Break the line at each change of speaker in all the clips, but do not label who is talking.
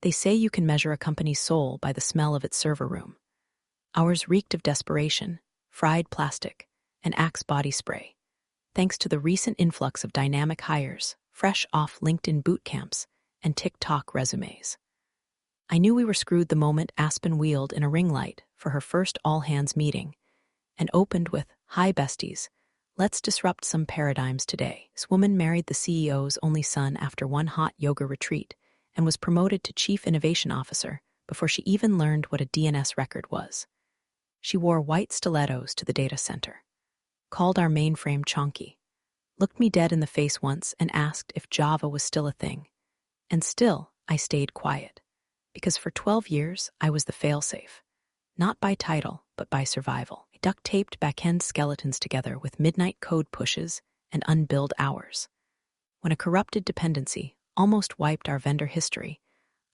They say you can measure a company's soul by the smell of its server room. Ours reeked of desperation, fried plastic, and Axe body spray, thanks to the recent influx of dynamic hires, fresh off LinkedIn boot camps, and TikTok resumes. I knew we were screwed the moment Aspen wheeled in a ring light for her first all-hands meeting and opened with, "Hi, besties. Let's disrupt some paradigms today." This woman married the CEO's only son after one hot yoga retreat and was promoted to Chief Innovation Officer before she even learned what a DNS record was. She wore white stilettos to the data center, called our mainframe chonky, looked me dead in the face once and asked if Java was still a thing. And still, I stayed quiet, because for 12 years, I was the failsafe, not by title, but by survival. I duct-taped back-end skeletons together with midnight code pushes and unbilled hours. When a corrupted dependency almost wiped our vendor history,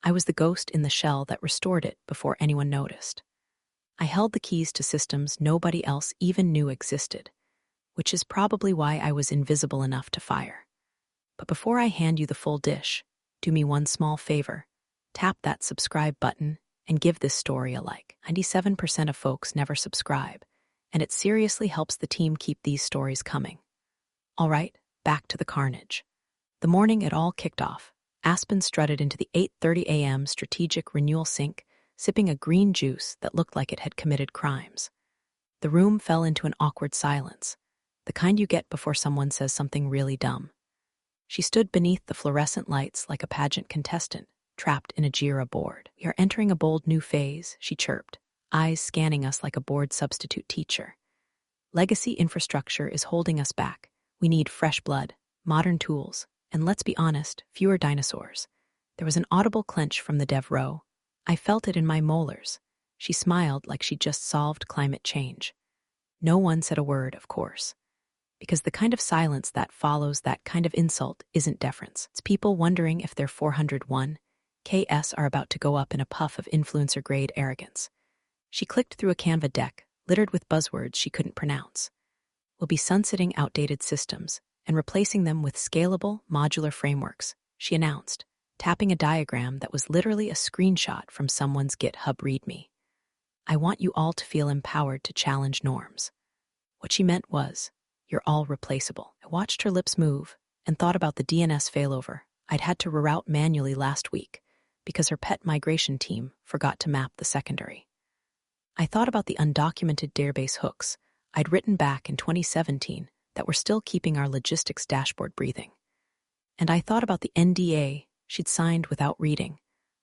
I was the ghost in the shell that restored it before anyone noticed. I held the keys to systems nobody else even knew existed, which is probably why I was invisible enough to fire. But before I hand you the full dish, do me one small favor. Tap that subscribe button and give this story a like. 97% of folks never subscribe, and it seriously helps the team keep these stories coming. All right, back to the carnage. The morning it all kicked off, Aspen strutted into the 8:30 a.m. strategic renewal sink, sipping a green juice that looked like it had committed crimes. The room fell into an awkward silence, the kind you get before someone says something really dumb. She stood beneath the fluorescent lights like a pageant contestant, trapped in a JIRA board. "We are entering a bold new phase," she chirped, eyes scanning us like a bored substitute teacher. "Legacy infrastructure is holding us back. We need fresh blood, modern tools, and let's be honest, fewer dinosaurs." There was an audible clench from the dev row. I felt it in my molars. She smiled like she'd just solved climate change. No one said a word, of course, because the kind of silence that follows that kind of insult isn't deference. It's people wondering if their 401 KS are about to go up in a puff of influencer-grade arrogance. She clicked through a Canva deck, littered with buzzwords she couldn't pronounce. "We'll be sunsetting outdated systems and replacing them with scalable, modular frameworks," she announced, tapping a diagram that was literally a screenshot from someone's GitHub README. "I want you all to feel empowered to challenge norms." What she meant was, "You're all replaceable." I watched her lips move and thought about the DNS failover I'd had to reroute manually last week because her pet migration team forgot to map the secondary. I thought about the undocumented database hooks I'd written back in 2017 that were still keeping our logistics dashboard breathing. And I thought about the NDA she'd signed without reading,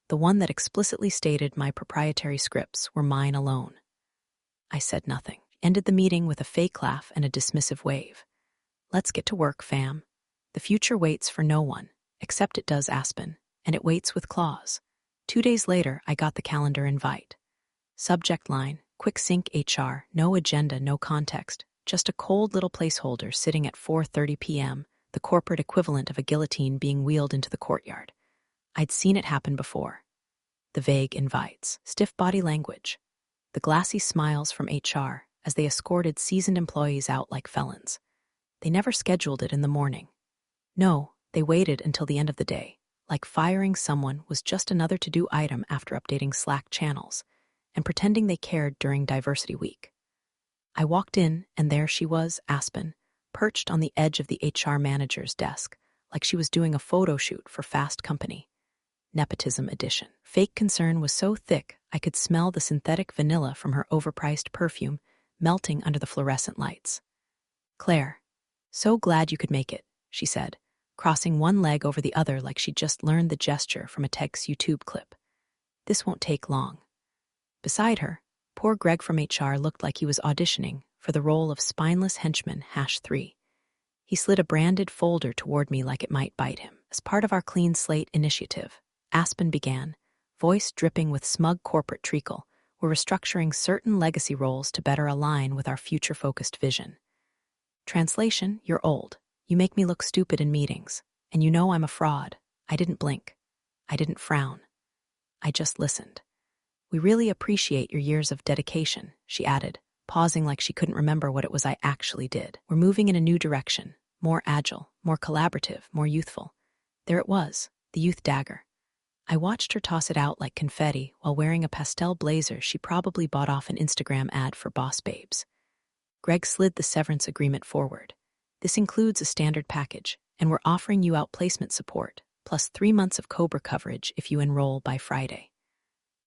the one that explicitly stated my proprietary scripts were mine alone. I said nothing. Ended the meeting with a fake laugh and a dismissive wave. "Let's get to work, fam. The future waits for no one, except it does Aspen, and it waits with claws." 2 days later, I got the calendar invite. Subject line, "Quick Sync HR, no agenda, no context, just a cold little placeholder sitting at 4:30 p.m., the corporate equivalent of a guillotine being wheeled into the courtyard." I'd seen it happen before. The vague invites, stiff body language, the glassy smiles from HR as they escorted seasoned employees out like felons. They never scheduled it in the morning. No, they waited until the end of the day, like firing someone was just another to-do item after updating Slack channels, and pretending they cared during Diversity Week. I walked in, and there she was, Aspen, perched on the edge of the HR manager's desk, like she was doing a photo shoot for Fast Company. Nepotism edition. Fake concern was so thick I could smell the synthetic vanilla from her overpriced perfume melting under the fluorescent lights. "Claire, so glad you could make it," she said, crossing one leg over the other like she'd just learned the gesture from a Teg's YouTube clip. "This won't take long." Beside her, poor Greg from HR looked like he was auditioning for the role of spineless henchman #3. He slid a branded folder toward me like it might bite him. "As part of our clean slate initiative," Aspen began, voice dripping with smug corporate treacle, "we're restructuring certain legacy roles to better align with our future-focused vision." Translation, "You're old. You make me look stupid in meetings. And you know I'm a fraud." I didn't blink. I didn't frown. I just listened. "We really appreciate your years of dedication," she added, pausing like she couldn't remember what it was I actually did. "We're moving in a new direction, more agile, more collaborative, more youthful." There it was, the youth dagger. I watched her toss it out like confetti while wearing a pastel blazer she probably bought off an Instagram ad for Boss Babes. Greg slid the severance agreement forward. This includes a standard package, and we're offering you outplacement support, plus 3 months of COBRA coverage if you enroll by Friday.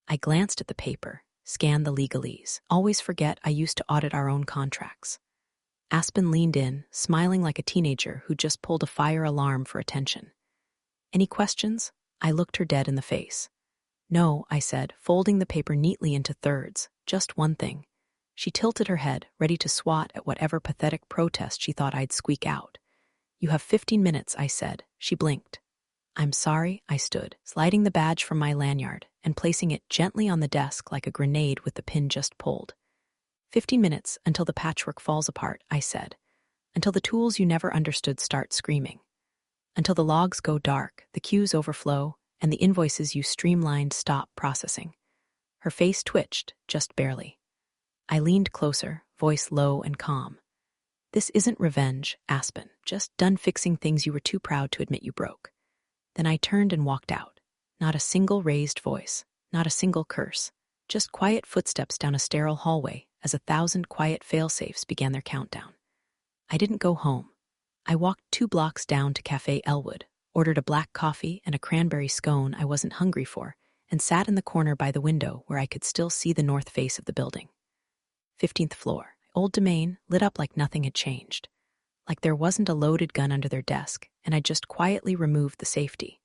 I glanced at the paper, scanned the legalese. Always forget I used to audit our own contracts. Aspen leaned in, smiling like a teenager who just pulled a fire alarm for attention. Any questions? I looked her dead in the face. No, I said, folding the paper neatly into thirds. Just one thing. She tilted her head, ready to swat at whatever pathetic protest she thought I'd squeak out. You have 15 minutes, I said. She blinked. I'm sorry, I stood, sliding the badge from my lanyard and placing it gently on the desk like a grenade with the pin just pulled. 15 minutes until the patchwork falls apart, I said. Until the tools you never understood start screaming. Until the logs go dark, the queues overflow, and the invoices you streamlined stop processing. Her face twitched, just barely. I leaned closer, voice low and calm. This isn't revenge, Aspen, just done fixing things you were too proud to admit you broke. Then I turned and walked out. Not a single raised voice, not a single curse, just quiet footsteps down a sterile hallway as 1,000 quiet fail-safes began their countdown. I didn't go home. I walked 2 blocks down to Cafe Elwood, ordered a black coffee and a cranberry scone I wasn't hungry for, and sat in the corner by the window where I could still see the north face of the building. 15th floor, old domain, lit up like nothing had changed. Like there wasn't a loaded gun under their desk, and I just quietly removed the safety.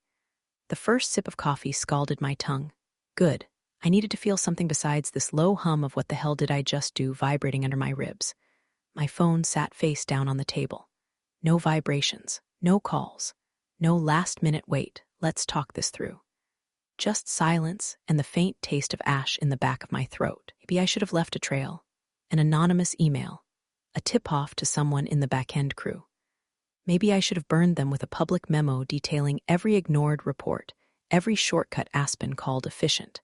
The first sip of coffee scalded my tongue. Good. I needed to feel something besides this low hum of what the hell did I just do vibrating under my ribs. My phone sat face down on the table. No vibrations, no calls, no last-minute wait, let's talk this through. Just silence and the faint taste of ash in the back of my throat. Maybe I should have left a trail, an anonymous email, a tip-off to someone in the back-end crew. Maybe I should have burned them with a public memo detailing every ignored report, every shortcut Aspen called efficient.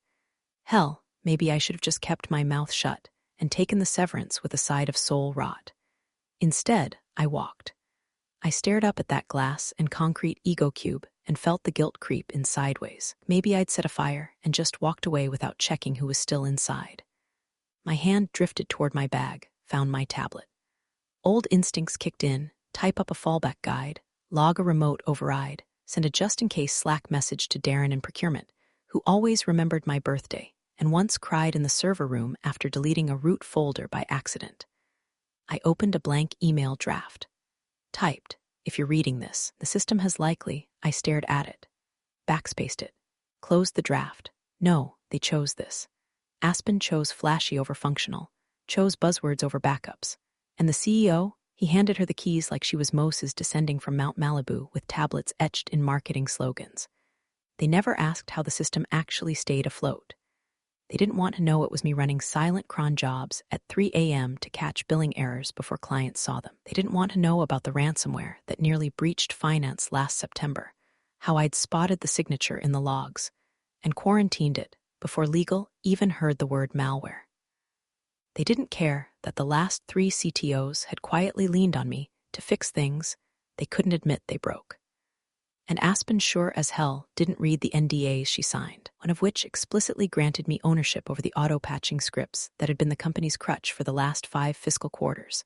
Hell, maybe I should have just kept my mouth shut and taken the severance with a side of soul rot. Instead, I walked. I stared up at that glass and concrete ego cube and felt the guilt creep in sideways. Maybe I'd set a fire and just walked away without checking who was still inside. My hand drifted toward my bag, found my tablet. Old instincts kicked in, type up a fallback guide, log a remote override, send a just-in-case Slack message to Darren in procurement, who always remembered my birthday and once cried in the server room after deleting a root folder by accident. I opened a blank email draft. Typed, if you're reading this, the system has likely, I stared at it. Backspaced it. Closed the draft. No, they chose this. Aspen chose flashy over functional, chose buzzwords over backups. And the CEO, he handed her the keys like she was Moses descending from Mount Malibu with tablets etched in marketing slogans. They never asked how the system actually stayed afloat. They didn't want to know it was me running silent cron jobs at 3 a.m. to catch billing errors before clients saw them. They didn't want to know about the ransomware that nearly breached finance last September, how I'd spotted the signature in the logs, and quarantined it before legal even heard the word malware. They didn't care that the last 3 CTOs had quietly leaned on me to fix things they couldn't admit they broke. And Aspen sure as hell didn't read the NDAs she signed, one of which explicitly granted me ownership over the auto-patching scripts that had been the company's crutch for the last 5 fiscal quarters.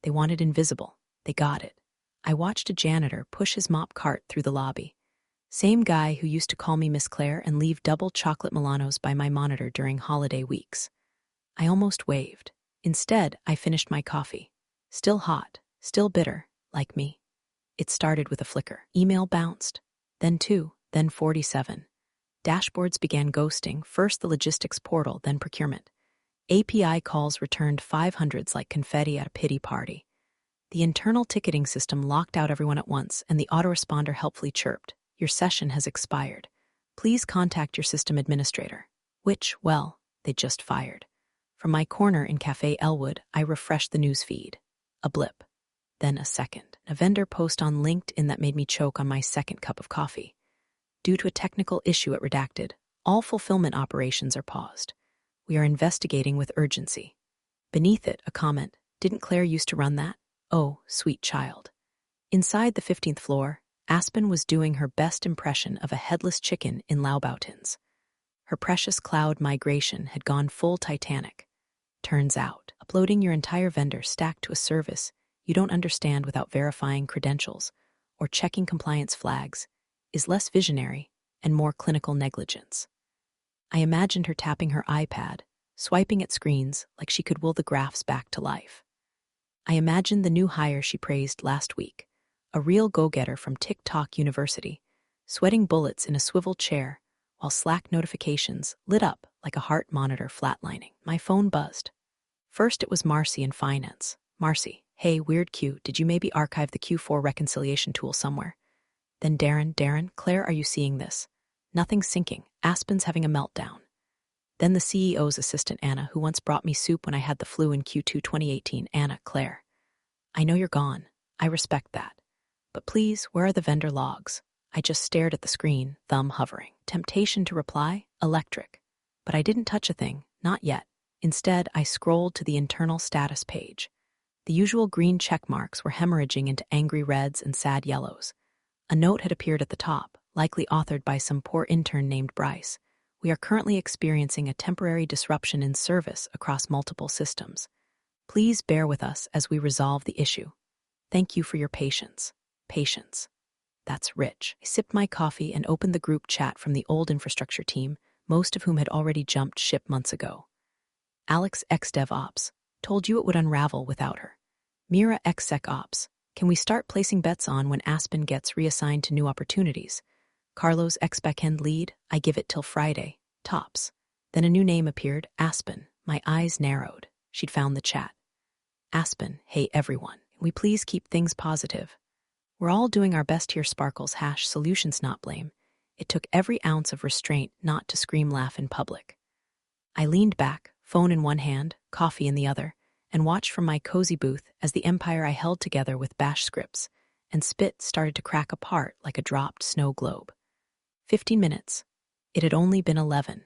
They wanted invisible. They got it. I watched a janitor push his mop cart through the lobby. Same guy who used to call me Miss Claire and leave double chocolate Milanos by my monitor during holiday weeks. I almost waved. Instead, I finished my coffee. Still hot, still bitter, like me. It started with a flicker. Email bounced. Then 2, then 47. Dashboards began ghosting, first the logistics portal, then procurement. API calls returned 500s like confetti at a pity party. The internal ticketing system locked out everyone at once, and the autoresponder helpfully chirped, "Your session has expired. Please contact your system administrator." Which, well, they just fired. From my corner in Cafe Elwood, I refreshed the news feed. A blip. Then a second. A vendor post on LinkedIn that made me choke on my second cup of coffee. Due to a technical issue at Redacted, all fulfillment operations are paused. We are investigating with urgency. Beneath it, a comment. Didn't Claire used to run that? Oh, sweet child. Inside the 15th floor, Aspen was doing her best impression of a headless chicken in Laubautins. Her precious cloud migration had gone full Titanic. Turns out, uploading your entire vendor stack to a service you don't understand without verifying credentials or checking compliance flags is less visionary and more clinical negligence. I imagined her tapping her iPad, swiping at screens like she could will the graphs back to life. I imagined the new hire she praised last week, a real go-getter from TikTok University, sweating bullets in a swivel chair while Slack notifications lit up like a heart monitor flatlining. My phone buzzed. First it was Marcy in finance. Marcy, hey, weird Q, did you maybe archive the Q4 reconciliation tool somewhere? Then Darren, Claire, are you seeing this? Nothing's syncing. Aspen's having a meltdown. Then the CEO's assistant, Anna, who once brought me soup when I had the flu in Q2 2018. Anna, Claire. I know you're gone. I respect that. But please, where are the vendor logs? I just stared at the screen, thumb hovering. Temptation to reply? Electric. But I didn't touch a thing, not yet. Instead, I scrolled to the internal status page. The usual green check marks were hemorrhaging into angry reds and sad yellows. A note had appeared at the top, likely authored by some poor intern named Bryce. We are currently experiencing a temporary disruption in service across multiple systems. Please bear with us as we resolve the issue. Thank you for your patience. Patience. That's rich. I sipped my coffee and opened the group chat from the old infrastructure team, most of whom had already jumped ship months ago. Alex ex-DevOps told you it would unravel without her. Mira ex-SecOps. Can we start placing bets on when Aspen gets reassigned to new opportunities? Carlos ex-backend lead. I give it till Friday. Tops. Then a new name appeared, Aspen. My eyes narrowed. She'd found the chat. Aspen, hey everyone. Can we please keep things positive? We're all doing our best here, Sparkles # solutions not blame. It took every ounce of restraint not to scream laugh in public. I leaned back, phone in one hand, coffee in the other, and watched from my cozy booth as the empire I held together with bash scripts and spit started to crack apart like a dropped snow globe. 15 minutes. It had only been 11.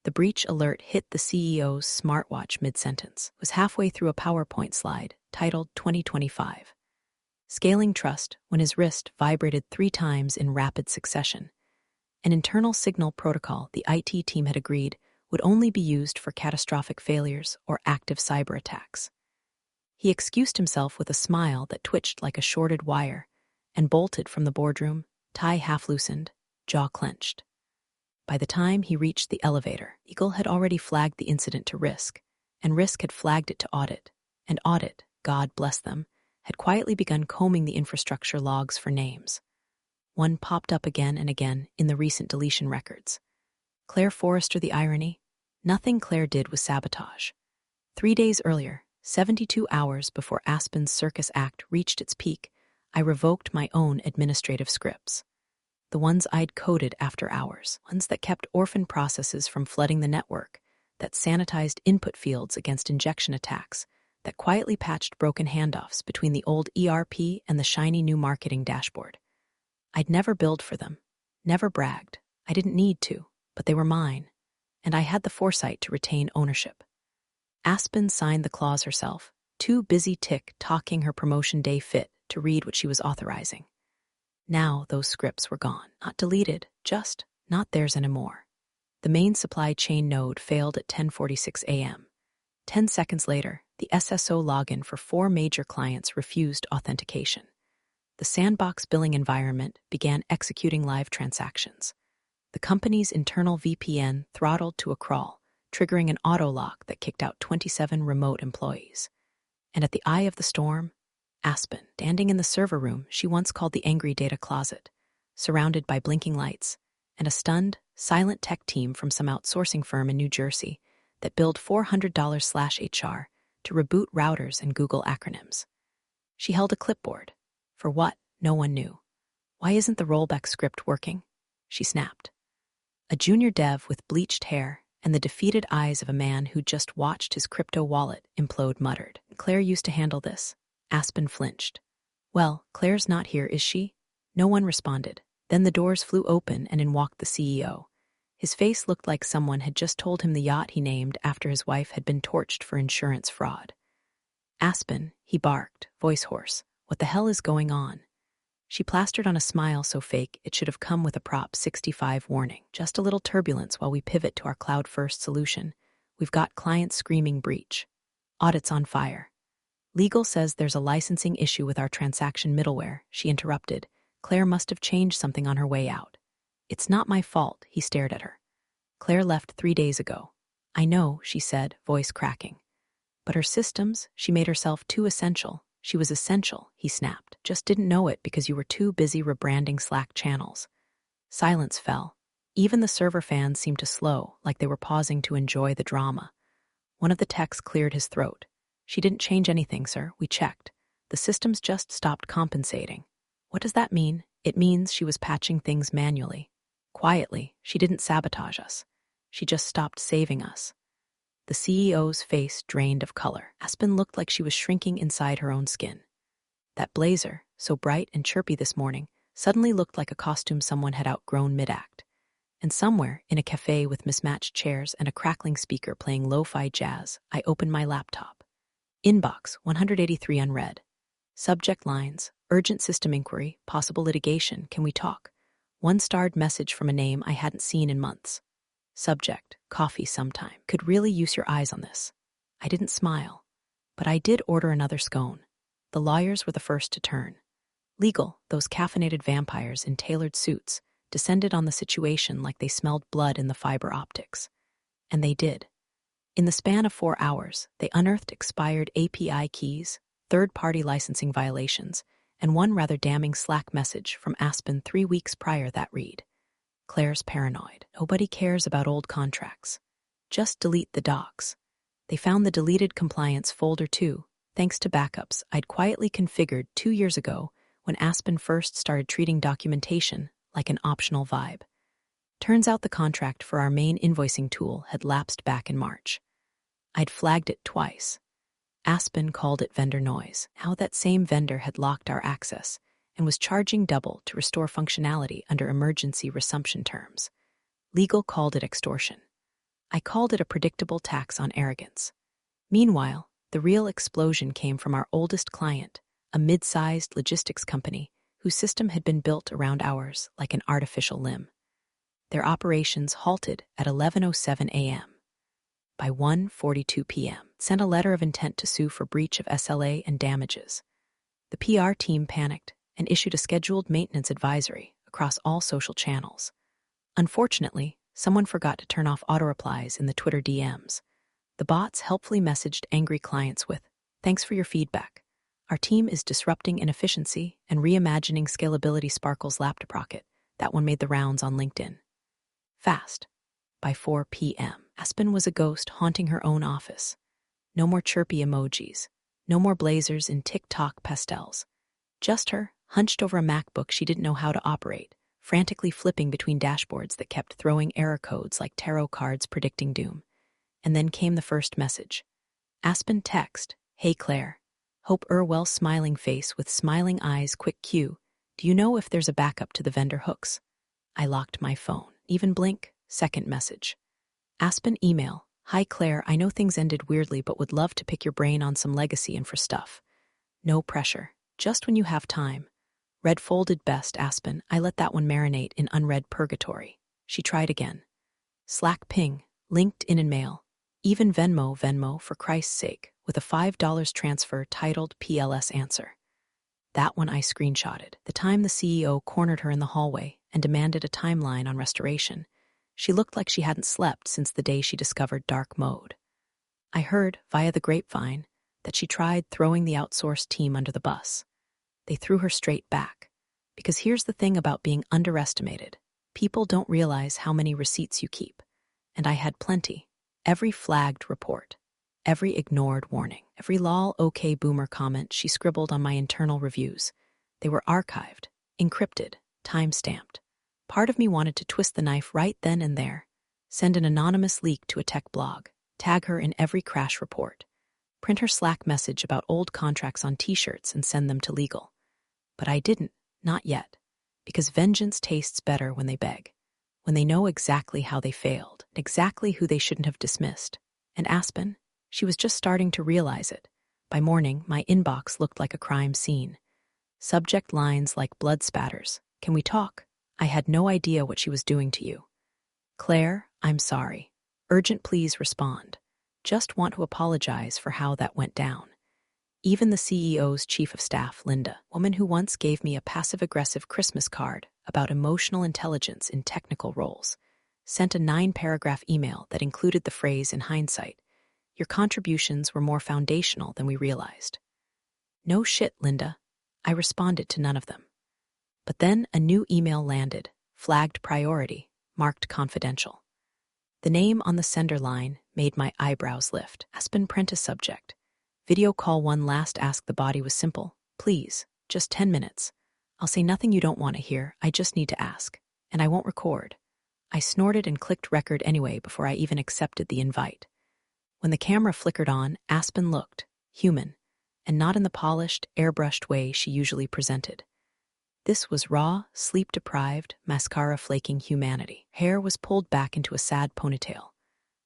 The breach alert hit the CEO's smartwatch mid-sentence. Was halfway through a PowerPoint slide titled 2025. Scaling trust when his wrist vibrated 3 times in rapid succession. An internal signal protocol the IT team had agreed would only be used for catastrophic failures or active cyber attacks. He excused himself with a smile that twitched like a shorted wire and bolted from the boardroom, tie half loosened, jaw clenched. By the time he reached the elevator, Eagle had already flagged the incident to Risk, and Risk had flagged it to Audit, and Audit, God bless them, had quietly begun combing the infrastructure logs for names. One popped up again and again in the recent deletion records. Claire Forrester, the irony? Nothing Claire did was sabotage. 3 days earlier, 72 hours before Aspen's Circus Act reached its peak, I revoked my own administrative scripts. The ones I'd coded after hours, ones that kept orphan processes from flooding the network, that sanitized input fields against injection attacks, that quietly patched broken handoffs between the old ERP and the shiny new marketing dashboard. I'd never billed for them, never bragged. I didn't need to, but they were mine, and I had the foresight to retain ownership. Aspen signed the clause herself, too busy tick-tocking her promotion day fit to read what she was authorizing. Now those scripts were gone, not deleted, just not theirs anymore. The main supply chain node failed at 10:46 a.m. 10 seconds later, the SSO login for 4 major clients refused authentication. The sandbox billing environment began executing live transactions. The company's internal VPN throttled to a crawl, triggering an auto-lock that kicked out 27 remote employees. And at the eye of the storm, Aspen, standing in the server room she once called the angry data closet, surrounded by blinking lights, and a stunned, silent tech team from some outsourcing firm in New Jersey that billed $400/HR to reboot routers and Google acronyms. She held a clipboard. For what? No one knew. Why isn't the rollback script working? She snapped. A junior dev with bleached hair and the defeated eyes of a man who just watched his crypto wallet implode muttered. Claire used to handle this. Aspen flinched. Well, Claire's not here, is she? No one responded. Then the doors flew open and in walked the CEO. His face looked like someone had just told him the yacht he named after his wife had been torched for insurance fraud. Aspen, he barked, voice hoarse. What the hell is going on? She plastered on a smile so fake it should have come with a Prop 65 warning. Just a little turbulence while we pivot to our cloud-first solution. We've got clients screaming breach. Audit's on fire. Legal says there's a licensing issue with our transaction middleware, she interrupted. Claire must have changed something on her way out. It's not my fault, he stared at her. Claire left 3 days ago. I know, she said, voice cracking. But her systems, she made herself too essential. She was essential, he snapped. Just didn't know it because you were too busy rebranding Slack channels. Silence fell. Even the server fans seemed to slow, like they were pausing to enjoy the drama. One of the techs cleared his throat. She didn't change anything, sir. We checked. The systems just stopped compensating. What does that mean? It means she was patching things manually. Quietly, she didn't sabotage us. She just stopped saving us. The CEO's face drained of color. Aspen looked like she was shrinking inside her own skin. That blazer, so bright and chirpy this morning, suddenly looked like a costume someone had outgrown mid-act. And somewhere, in a cafe with mismatched chairs and a crackling speaker playing lo-fi jazz, I opened my laptop. Inbox 183 unread. Subject lines: urgent system inquiry, possible litigation, can we talk? One-starred message from a name I hadn't seen in months. Subject: coffee sometime. Could really use your eyes on this. I didn't smile, but I did order another scone. The lawyers were the first to turn. Legal, those caffeinated vampires in tailored suits, descended on the situation like they smelled blood in the fiber optics. And they did. In the span of 4 hours, they unearthed expired API keys, third-party licensing violations, and one rather damning Slack message from Aspen 3 weeks prior that read: Claire's paranoid. Nobody cares about old contracts. Just delete the docs. They found the deleted compliance folder too, thanks to backups I'd quietly configured 2 years ago when Aspen first started treating documentation like an optional vibe. Turns out the contract for our main invoicing tool had lapsed back in March. I'd flagged it twice. Aspen called it vendor noise. Now that same vendor had locked our access and was charging double to restore functionality under emergency resumption terms. Legal called it extortion. I called it a predictable tax on arrogance. Meanwhile, the real explosion came from our oldest client, a mid-sized logistics company whose system had been built around ours like an artificial limb. Their operations halted at 11:07 a.m. By 1:42 p.m., sent a letter of intent to sue for breach of SLA and damages. The PR team panicked and issued a scheduled maintenance advisory across all social channels. Unfortunately, someone forgot to turn off auto-replies in the Twitter DMs. The bots helpfully messaged angry clients with, "Thanks for your feedback. Our team is disrupting inefficiency and reimagining scalability." Sparkle's laptop rocket. That one made the rounds on LinkedIn. Fast. By 4 p.m., Aspen was a ghost haunting her own office. No more chirpy emojis. No more blazers in TikTok pastels. Just her, hunched over a MacBook she didn't know how to operate, frantically flipping between dashboards that kept throwing error codes like tarot cards predicting doom. And then came the first message. Aspen text: Hey Claire. Hope Irwell's smiling face with smiling eyes. Quick cue. Do you know if there's a backup to the vendor hooks? I locked my phone. Even blink. Second message. Aspen email: Hi Claire, I know things ended weirdly but would love to pick your brain on some legacy infra stuff. No pressure. Just when you have time. Red folded best, Aspen. I let that one marinate in unread purgatory. She tried again. Slack ping, LinkedIn and mail. Even Venmo for Christ's sake, with a $5 transfer titled PLS answer. That one I screenshotted. The time the CEO cornered her in the hallway and demanded a timeline on restoration. She looked like she hadn't slept since the day she discovered dark mode. I heard, via the grapevine, that she tried throwing the outsourced team under the bus. They threw her straight back. Because here's the thing about being underestimated. People don't realize how many receipts you keep. And I had plenty. Every flagged report. Every ignored warning. Every lol okay boomer comment she scribbled on my internal reviews. They were archived, encrypted, time-stamped. Part of me wanted to twist the knife right then and there. Send an anonymous leak to a tech blog. Tag her in every crash report. Print her Slack message about old contracts on t-shirts and send them to legal. But I didn't, not yet, because vengeance tastes better when they beg, when they know exactly how they failed, exactly who they shouldn't have dismissed. And Aspen, she was just starting to realize it. By morning, my inbox looked like a crime scene. Subject lines like blood spatters. Can we talk? I had no idea what she was doing to you. Claire, I'm sorry. Urgent, please respond. Just want to apologize for how that went down. Even the CEO's chief of staff, Linda, woman who once gave me a passive-aggressive Christmas card about emotional intelligence in technical roles, sent a 9-paragraph email that included the phrase in hindsight, "Your contributions were more foundational than we realized." No shit, Linda. I responded to none of them. But then a new email landed, flagged priority, marked confidential. The name on the sender line made my eyebrows lift. Aspen Prentice subject. Video call one last ask. The body was simple. Please, just 10 minutes. I'll say nothing you don't want to hear. I just need to ask. And I won't record. I snorted and clicked record anyway before I even accepted the invite. When the camera flickered on, Aspen looked human, and not in the polished, airbrushed way she usually presented. This was raw, sleep-deprived, mascara-flaking humanity. Hair was pulled back into a sad ponytail.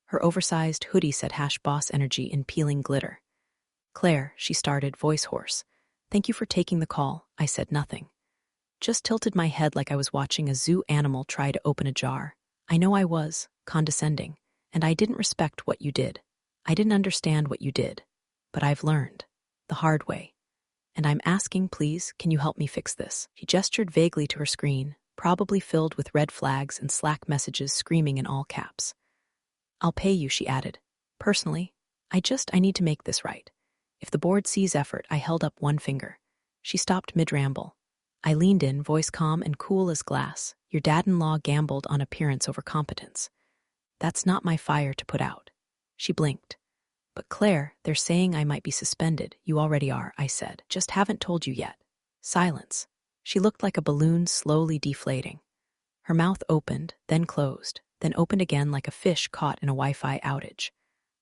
Her oversized hoodie said #boss energy in peeling glitter. Claire, she started, voice hoarse. Thank you for taking the call. I said nothing. Just tilted my head like I was watching a zoo animal try to open a jar. I know I was, condescending, and I didn't respect what you did. I didn't understand what you did. But I've learned. The hard way. And I'm asking, please, can you help me fix this? She gestured vaguely to her screen, probably filled with red flags and Slack messages screaming in all caps. I'll pay you, she added. Personally, I need to make this right. If the board sees effort, I held up one finger. She stopped mid-ramble. I leaned in, voice calm and cool as glass. Your dad-in-law gambled on appearance over competence. That's not my fire to put out. She blinked. But Claire, they're saying I might be suspended. You already are, I said. Just haven't told you yet. Silence. She looked like a balloon slowly deflating. Her mouth opened, then closed, then opened again like a fish caught in a Wi-Fi outage.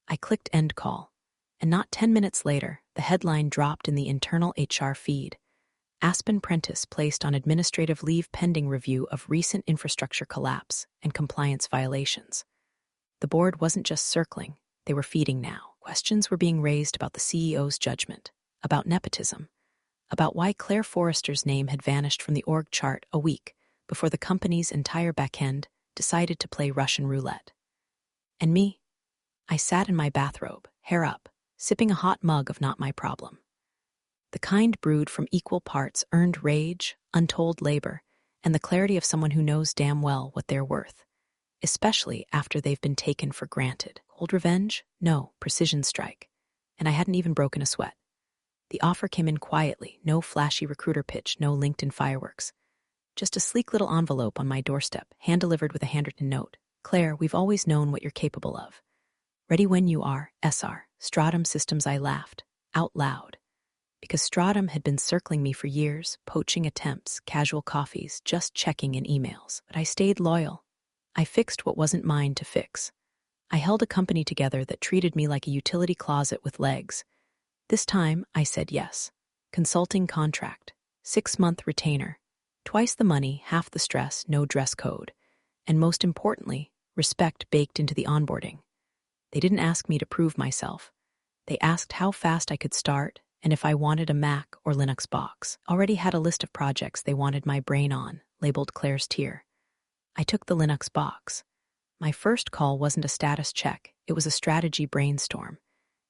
I clicked end call. And not 10 minutes later, the headline dropped in the internal HR feed. Aspen Prentice placed on administrative leave pending review of recent infrastructure collapse and compliance violations. The board wasn't just circling, they were feeding now. Questions were being raised about the CEO's judgment, about nepotism, about why Claire Forrester's name had vanished from the org chart a week before the company's entire backend decided to play Russian roulette. And me? I sat in my bathrobe, hair up, sipping a hot mug of not my problem. The kind brewed from equal parts earned rage, untold labor, and the clarity of someone who knows damn well what they're worth, especially after they've been taken for granted. Cold revenge? No, precision strike. And I hadn't even broken a sweat. The offer came in quietly, no flashy recruiter pitch, no LinkedIn fireworks. Just a sleek little envelope on my doorstep, hand-delivered with a handwritten note. Claire, we've always known what you're capable of. Ready when you are, SR. Stratum Systems. I laughed, out loud. Because Stratum had been circling me for years, poaching attempts, casual coffees, just checking in emails. But I stayed loyal. I fixed what wasn't mine to fix. I held a company together that treated me like a utility closet with legs. This time, I said yes. Consulting contract, 6-month retainer, twice the money, half the stress, no dress code, and most importantly, respect baked into the onboarding. They didn't ask me to prove myself. They asked how fast I could start and if I wanted a Mac or Linux box. Already had a list of projects they wanted my brain on, labeled Claire's tier. I took the Linux box. My first call wasn't a status check, it was a strategy brainstorm.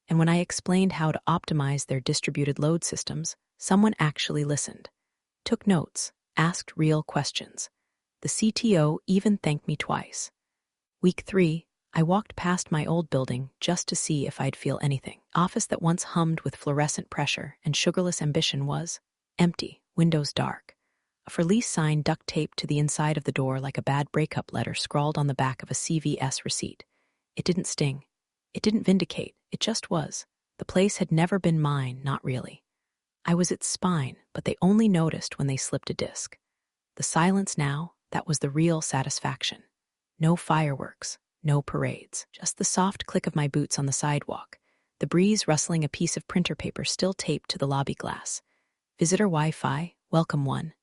And when I explained how to optimize their distributed load systems, someone actually listened, took notes, asked real questions. The CTO even thanked me twice. Week 3, I walked past my old building just to see if I'd feel anything. Office that once hummed with fluorescent pressure and sugarless ambition was empty, windows dark. A for lease sign duct taped to the inside of the door like a bad breakup letter scrawled on the back of a CVS receipt. It didn't sting. It didn't vindicate. It just was. The place had never been mine, not really. I was its spine, but they only noticed when they slipped a disc. The silence now, that was the real satisfaction. No fireworks, no parades, just the soft click of my boots on the sidewalk, the breeze rustling a piece of printer paper still taped to the lobby glass. Visitor Wi-Fi, welcome one.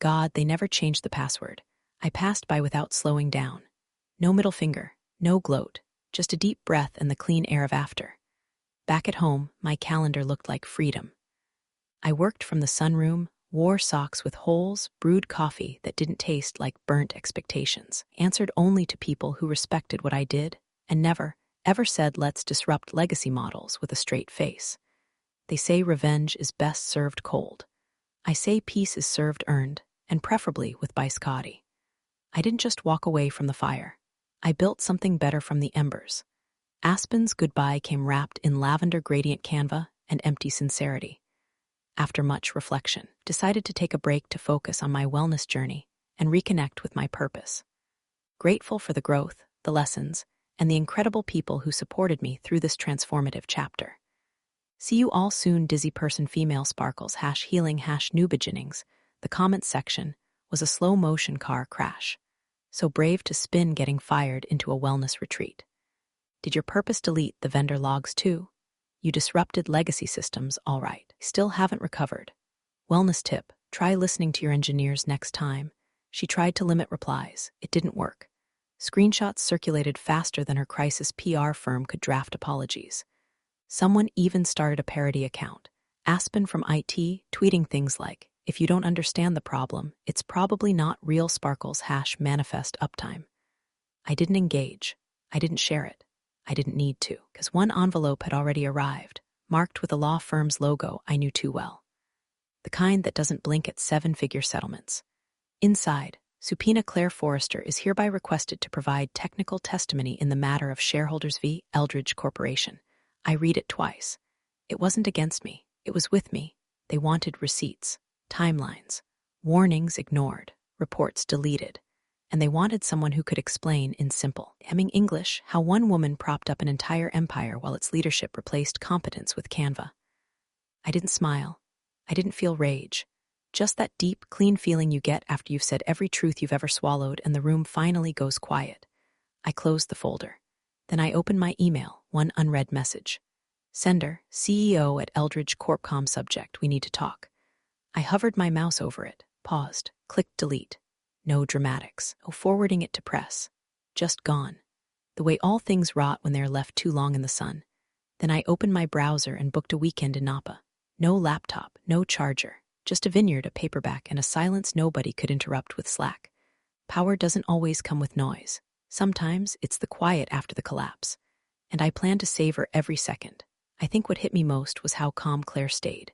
God, they never changed the password. I passed by without slowing down. No middle finger, no gloat, just a deep breath and the clean air of after. Back at home, my calendar looked like freedom. I worked from the sunroom, Wore socks with holes, brewed coffee that didn't taste like burnt expectations, answered only to people who respected what I did, and never, ever said let's disrupt legacy models with a straight face. They say revenge is best served cold. I say peace is served earned, and preferably with biscotti. I didn't just walk away from the fire. I built something better from the embers. Aspen's goodbye came wrapped in lavender gradient canva and empty sincerity. After much reflection, decided to take a break to focus on my wellness journey and reconnect with my purpose. Grateful for the growth, the lessons, and the incredible people who supported me through this transformative chapter. See you all soon, dizzy person female sparkles #healing #new beginnings. The comments section was a slow motion car crash. So brave to spin getting fired into a wellness retreat. Did your purpose delete the vendor logs too? You disrupted legacy systems, all right. Still haven't recovered. Wellness tip, try listening to your engineers next time. She tried to limit replies. It didn't work. Screenshots circulated faster than her crisis PR firm could draft apologies. Someone even started a parody account. Aspen from IT, tweeting things like, if you don't understand the problem, it's probably not real sparkles #manifest uptime. I didn't engage. I didn't share it. I didn't need to, because one envelope had already arrived, marked with a law firm's logo I knew too well. The kind that doesn't blink at seven-figure settlements. Inside, Subpoena Claire Forrester is hereby requested to provide technical testimony in the matter of shareholders v. Eldridge Corporation. I read it twice. It wasn't against me. It was with me. They wanted receipts, timelines, warnings ignored, reports deleted, and they wanted someone who could explain in simple, hemming English how one woman propped up an entire empire while its leadership replaced competence with Canva. I didn't smile. I didn't feel rage. Just that deep, clean feeling you get after you've said every truth you've ever swallowed and the room finally goes quiet. I closed the folder. Then I opened my email, one unread message. Sender, CEO at Eldridge Corpcom subject, we need to talk. I hovered my mouse over it, paused, clicked delete. No dramatics, no forwarding it to press. Just gone. The way all things rot when they are left too long in the sun. Then I opened my browser and booked a weekend in Napa. No laptop, no charger, just a vineyard, a paperback, and a silence nobody could interrupt with Slack. Power doesn't always come with noise. Sometimes it's the quiet after the collapse. And I plan to savor every second. I think what hit me most was how calm Claire stayed.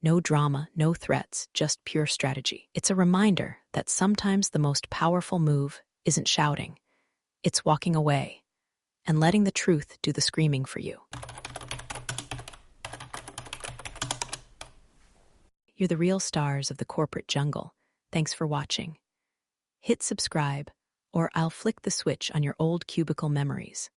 No drama, no threats, just pure strategy. It's a reminder that sometimes the most powerful move isn't shouting. It's walking away and letting the truth do the screaming for you. You're the real stars of the corporate jungle. Thanks for watching. Hit subscribe, or I'll flick the switch on your old cubicle memories.